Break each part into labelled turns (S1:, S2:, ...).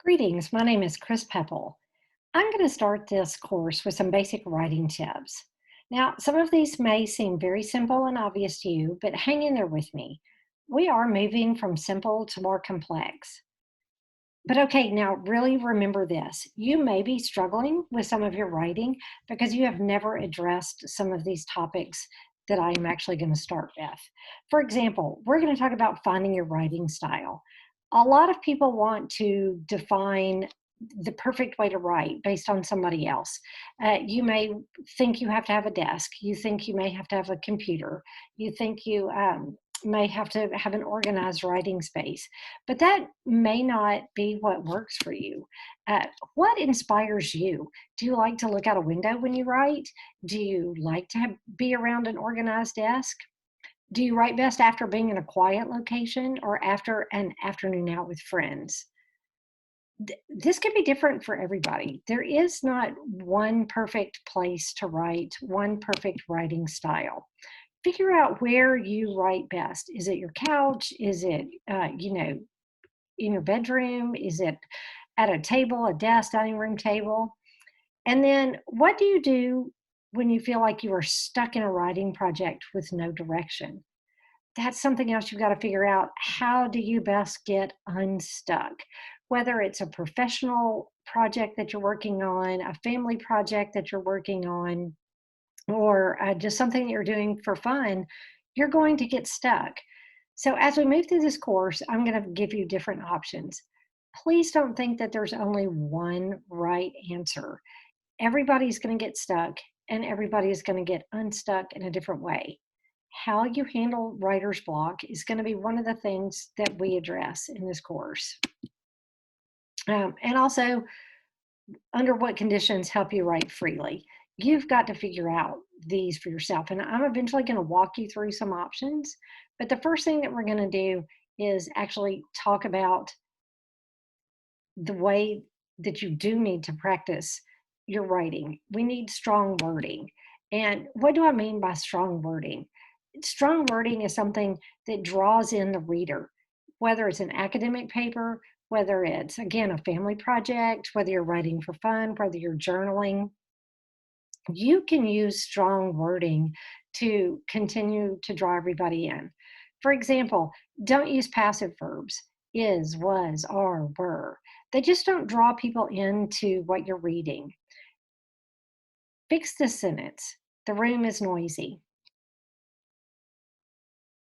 S1: Greetings, my name is Chris Pepple. I'm going to start this course with some basic writing tips. Now, some of these may seem very simple and obvious to you, but hang in there with me. We are moving from simple to more complex. But okay, now really remember this. You may be struggling with some of your writing because you have never addressed some of these topics that I am actually going to start with. For example, we're going to talk about finding your writing style. A lot of people want to define the perfect way to write based on somebody else. You may think you have to have a desk. You think you may have to have a computer. You think you may have to have an organized writing space, but that may not be what works for you. What inspires you? Do you like to look out a window when you write? Do you like to be around an organized desk? Do you write best after being in a quiet location or after an afternoon out with friends? This can be different for everybody. There is not one perfect place to write, one perfect writing style. Figure out where you write best. Is it your couch? Is it, in your bedroom? Is it at a table, a desk, dining room table? And then what do you do when you feel like you are stuck in a writing project with no direction? That's something else you've got to figure out. How do you best get unstuck? Whether it's a professional project that you're working on, a family project that you're working on, or just something that you're doing for fun, you're going to get stuck. So, as we move through this course, I'm going to give you different options. Please don't think that there's only one right answer. Everybody's going to get stuck and everybody is going to get unstuck in a different way. How you handle writer's block is going to be one of the things that we address in this course. And also, under what conditions help you write freely. You've got to figure out these for yourself. And I'm eventually going to walk you through some options. But the first thing that we're going to do is actually talk about the way that you do need to practice your writing. We need strong wording. And what do I mean by strong wording? Strong wording is something that draws in the reader, whether it's an academic paper, whether it's, again, a family project, whether you're writing for fun, whether you're journaling. You can use strong wording to continue to draw everybody in. For example, don't use passive verbs, is, was, are, were. They just don't draw people into what you're reading. Fix this sentence. The room is noisy.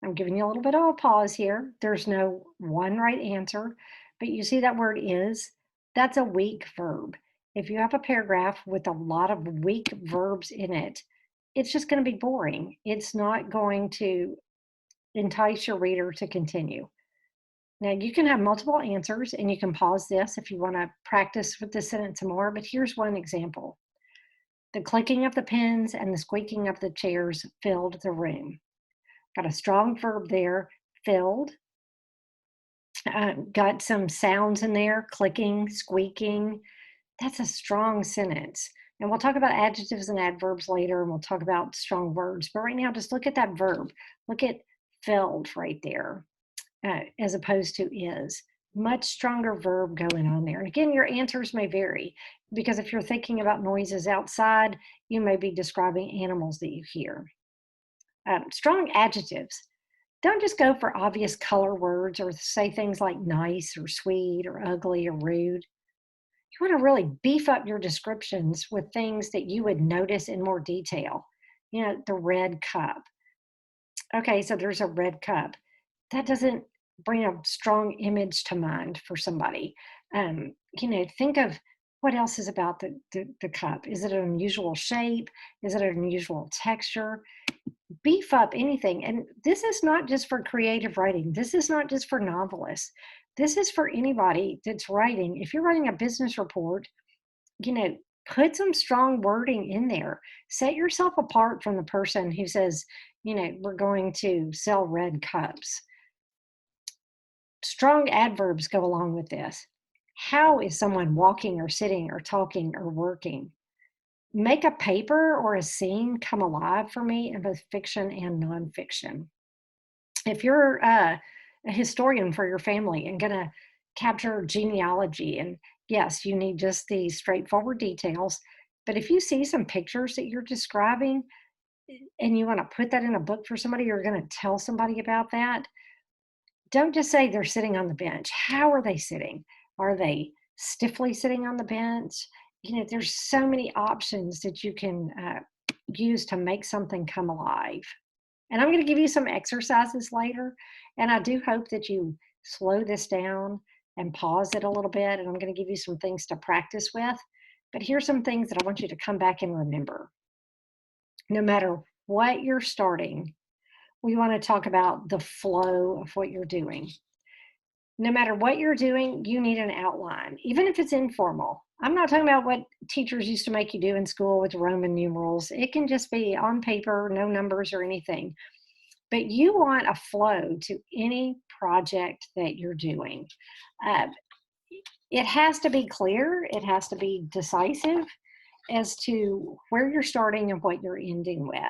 S1: I'm giving you a little bit of a pause here. There's no one right answer, but you see that word is? That's a weak verb. If you have a paragraph with a lot of weak verbs in it, it's just going to be boring. It's not going to entice your reader to continue. Now, you can have multiple answers and you can pause this if you want to practice with this sentence some more, but here's one example. The clicking of the pens and the squeaking of the chairs filled the room. Got a strong verb there, filled. Got some sounds in there, clicking, squeaking. That's a strong sentence. And we'll talk about adjectives and adverbs later, and we'll talk about strong words. But right now, just look at that verb. Look at filled right there, as opposed to is. Much stronger verb going on there. Again, your answers may vary because if you're thinking about noises outside, you may be describing animals that you hear. Strong adjectives. Don't just go for obvious color words or say things like nice or sweet or ugly or rude. You want to really beef up your descriptions with things that you would notice in more detail. The red cup. Okay, so there's a red cup. That doesn't bring a strong image to mind for somebody. Think of what else is about the cup. Is it an unusual shape? Is it an unusual texture? Beef up anything. And this is not just for creative writing. This is not just for novelists. This is for anybody that's writing. If you're writing a business report, put some strong wording in there. Set yourself apart from the person who says, we're going to sell red cups. Strong adverbs go along with this. How is someone walking or sitting or talking or working? Make a paper or a scene come alive for me in both fiction and nonfiction. If you're a historian for your family and going to capture genealogy. And yes, you need just the straightforward details. But if you see some pictures that you're describing and you want to put that in a book for somebody, you're going to tell somebody about that, don't just say they're sitting on the bench. How are they sitting? Are they stiffly sitting on the bench? There's so many options that you can use to make something come alive. And I'm going to give you some exercises later. And I do hope that you slow this down and pause it a little bit. And I'm going to give you some things to practice with. But here's some things that I want you to come back and remember. No matter what you're starting, we want to talk about the flow of what you're doing. No matter what you're doing, you need an outline, even if it's informal. I'm not talking about what teachers used to make you do in school with Roman numerals. It can just be on paper, no numbers or anything. But you want a flow to any project that you're doing. Uh, it has to be clear, it has to be decisive as to where you're starting and what you're ending with.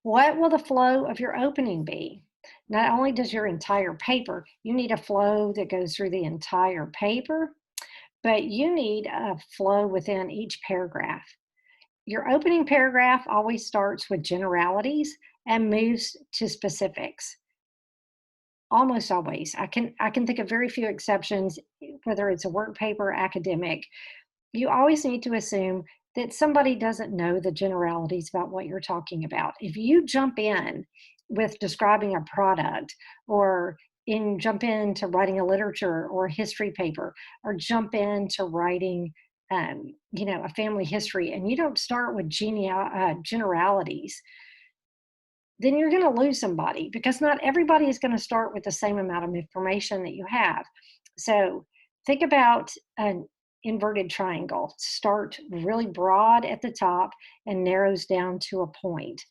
S1: What will the flow of your opening be? Not only does your entire paper, you need a flow that goes through the entire paper, but you need a flow within each paragraph. Your opening paragraph always starts with generalities and moves to specifics. Almost always. I can think of very few exceptions, whether it's a work paper, academic. You always need to assume that somebody doesn't know the generalities about what you're talking about. If you jump in with describing a product or jump into writing a literature or a history paper or jump into writing a family history, and you don't start with generalities, then you're going to lose somebody because not everybody is going to start with the same amount of information that you have. So think about an inverted triangle. Start really broad at the top and narrows down to a point.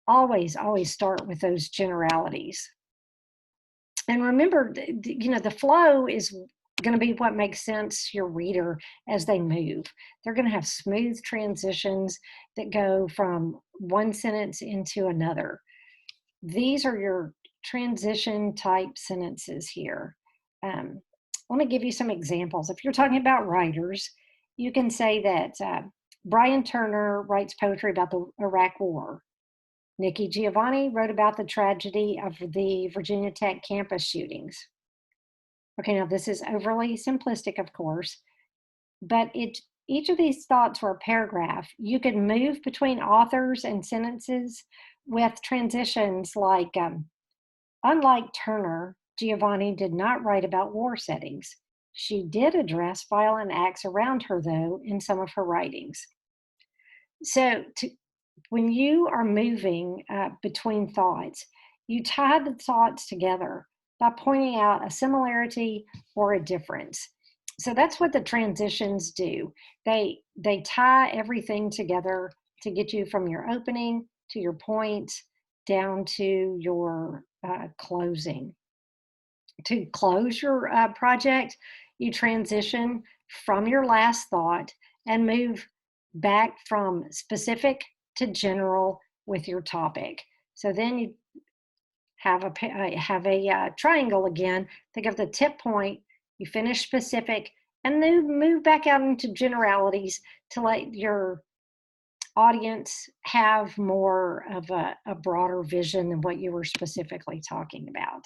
S1: Always, always start with those generalities. And remember, the flow is going to be what makes sense to your reader as they move. They're going to have smooth transitions that go from one sentence into another. These are your transition type sentences here. Let me give you some examples. If you're talking about writers, you can say that Brian Turner writes poetry about the Iraq War. Nikki Giovanni wrote about the tragedy of the Virginia Tech campus shootings. Okay, now this is overly simplistic, of course, but each of these thoughts were a paragraph. You can move between authors and sentences with transitions like, unlike Turner, Giovanni did not write about war settings. She did address violent acts around her, though, in some of her writings. So when you are moving between thoughts, you tie the thoughts together by pointing out a similarity or a difference. So that's what the transitions do. They tie everything together to get you from your opening to your point down to your closing. To close your project, you transition from your last thought and move back from specific to general with your topic. So then you have a triangle again. Think of the tip point, you finish specific, and then move back out into generalities to let your audience have more of a broader vision than what you were specifically talking about.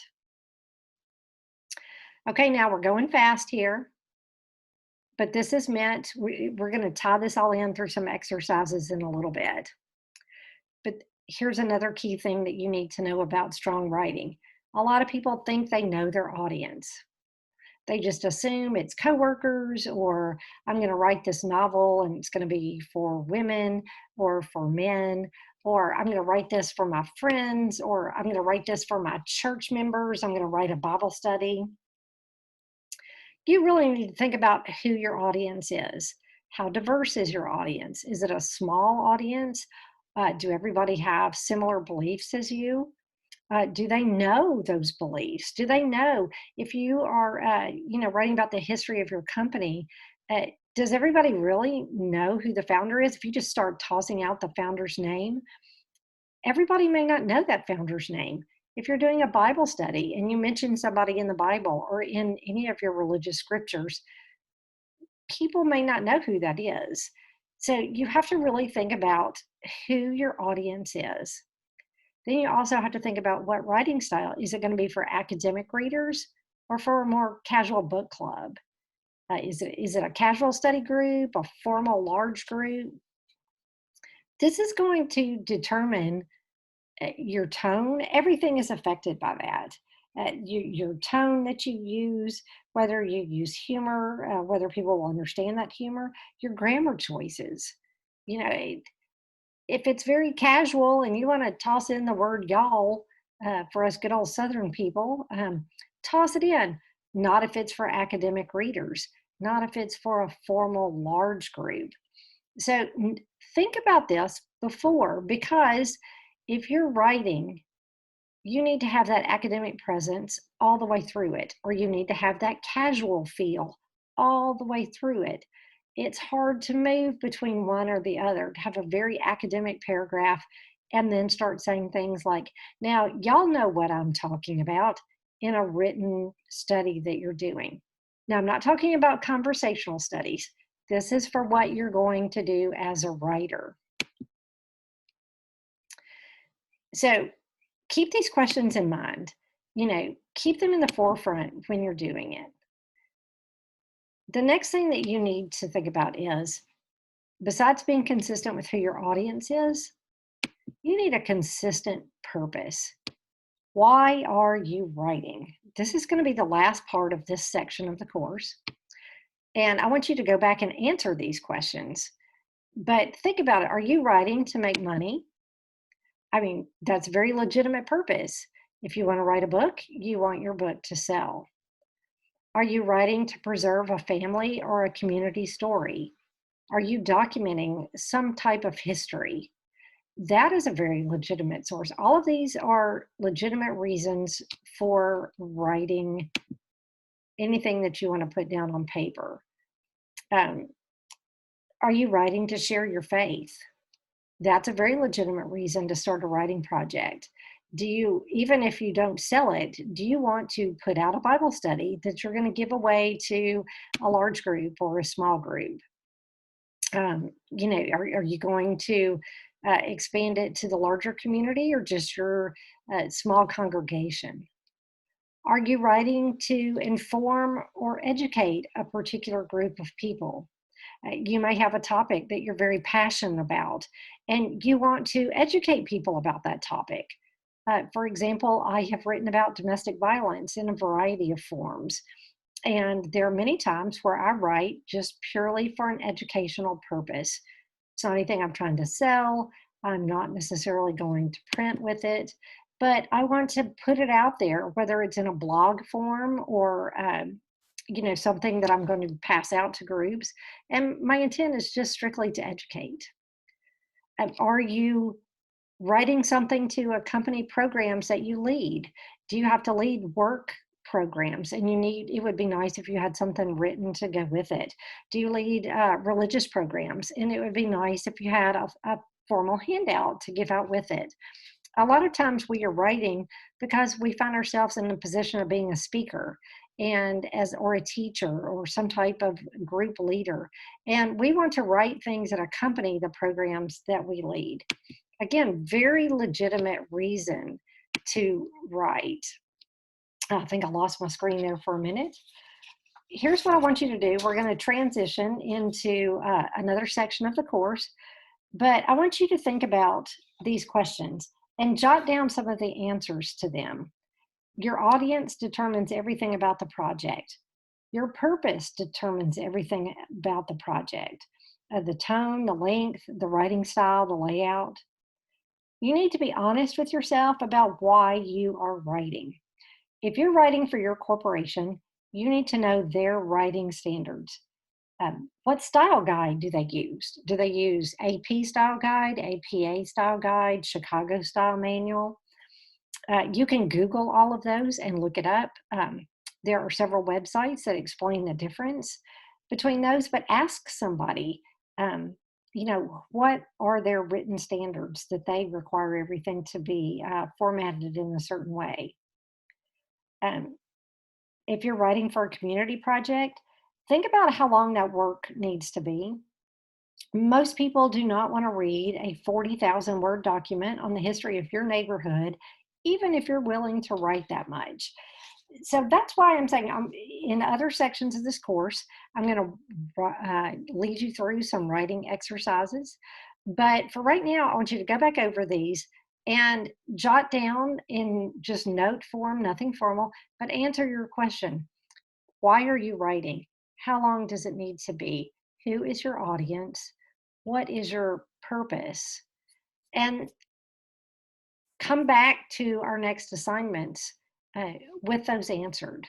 S1: Okay, now we're going fast here, but this is meant, we're going to tie this all in through some exercises in a little bit. But here's another key thing that you need to know about strong writing. A lot of people think they know their audience. They just assume it's coworkers, or I'm going to write this novel and it's going to be for women or for men, or I'm going to write this for my friends, or I'm going to write this for my church members. I'm going to write a Bible study. You really need to think about who your audience is. How diverse is your audience? Is it a small audience? Do everybody have similar beliefs as you? Do they know those beliefs? Do they know if you are, writing about the history of your company? Does everybody really know who the founder is? If you just start tossing out the founder's name, everybody may not know that founder's name. If you're doing a Bible study and you mention somebody in the Bible or in any of your religious scriptures, people may not know who that is. So you have to really think about who your audience is. Then you also have to think about what writing style. Is it going to be for academic readers or for a more casual book club? Is it a casual study group, a formal large group? This is going to determine your tone. Everything is affected by that. Your tone that you use, whether you use humor, whether people will understand that humor, your grammar choices. You know, if it's very casual and you want to toss in the word y'all for us good old Southern people, toss it in. Not if it's for academic readers, not if it's for a formal large group. So think about this before, because if you're writing, you need to have that academic presence all the way through it, or you need to have that casual feel all the way through it. It's hard to move between one or the other, to have a very academic paragraph and then start saying things like, now, y'all know what I'm talking about in a written study that you're doing. Now, I'm not talking about conversational studies. This is for what you're going to do as a writer. So keep these questions in mind. Keep them in the forefront when you're doing it. The next thing that you need to think about is, besides being consistent with who your audience is, you need a consistent purpose. Why are you writing? This is going to be the last part of this section of the course. And I want you to go back and answer these questions. But think about it. Are you writing to make money? I mean, that's a very legitimate purpose. If you want to write a book, you want your book to sell. Are you writing to preserve a family or a community story? Are you documenting some type of history? That is a very legitimate source. All of these are legitimate reasons for writing anything that you want to put down on paper. Are you writing to share your faith? That's a very legitimate reason to start a writing project. Do you, even if you don't sell it, do you want to put out a Bible study that you're going to give away to a large group or a small group? Are you going to expand it to the larger community or just your small congregation? Are you writing to inform or educate a particular group of people? You may have a topic that you're very passionate about, and you want to educate people about that topic. For example, I have written about domestic violence in a variety of forms. And there are many times where I write just purely for an educational purpose. It's not anything I'm trying to sell. I'm not necessarily going to print with it, but I want to put it out there, whether it's in a blog form or something that I'm going to pass out to groups. And my intent is just strictly to educate. Are you writing something to accompany programs that you lead? Do you have to lead work programs and it would be nice if you had something written to go with it? Do you lead religious programs, and it would be nice if you had a formal handout to give out with it? A lot of times we are writing because we find ourselves in the position of being a speaker or a teacher or some type of group leader, and we want to write things that accompany the programs that we lead. Again, very legitimate reason to write. I think I lost my screen there for a minute. Here's what I want you to do. We're going to transition into another section of the course, but I want you to think about these questions and jot down some of the answers to them. Your audience determines everything about the project. Your purpose determines everything about the project. The tone, the length, the writing style, the layout. You need to be honest with yourself about why you are writing. If you're writing for your corporation, you need to know their writing standards. What style guide do they use? Do they use AP style guide, APA style guide, Chicago style manual? You can Google all of those and look it up. There are several websites that explain the difference between those, but ask somebody, what are their written standards that they require everything to be formatted in a certain way? Um, if you're writing for a community project, think about how long that work needs to be. Most people do not want to read a 40,000 word document on the history of your neighborhood, even if you're willing to write that much. So that's why I'm saying in other sections of this course, I'm going to lead you through some writing exercises. But for right now, I want you to go back over these and jot down in just note form, nothing formal, but answer your question. Why are you writing? How long does it need to be? Who is your audience? What is your purpose? And come back to our next assignments uh, with those answered.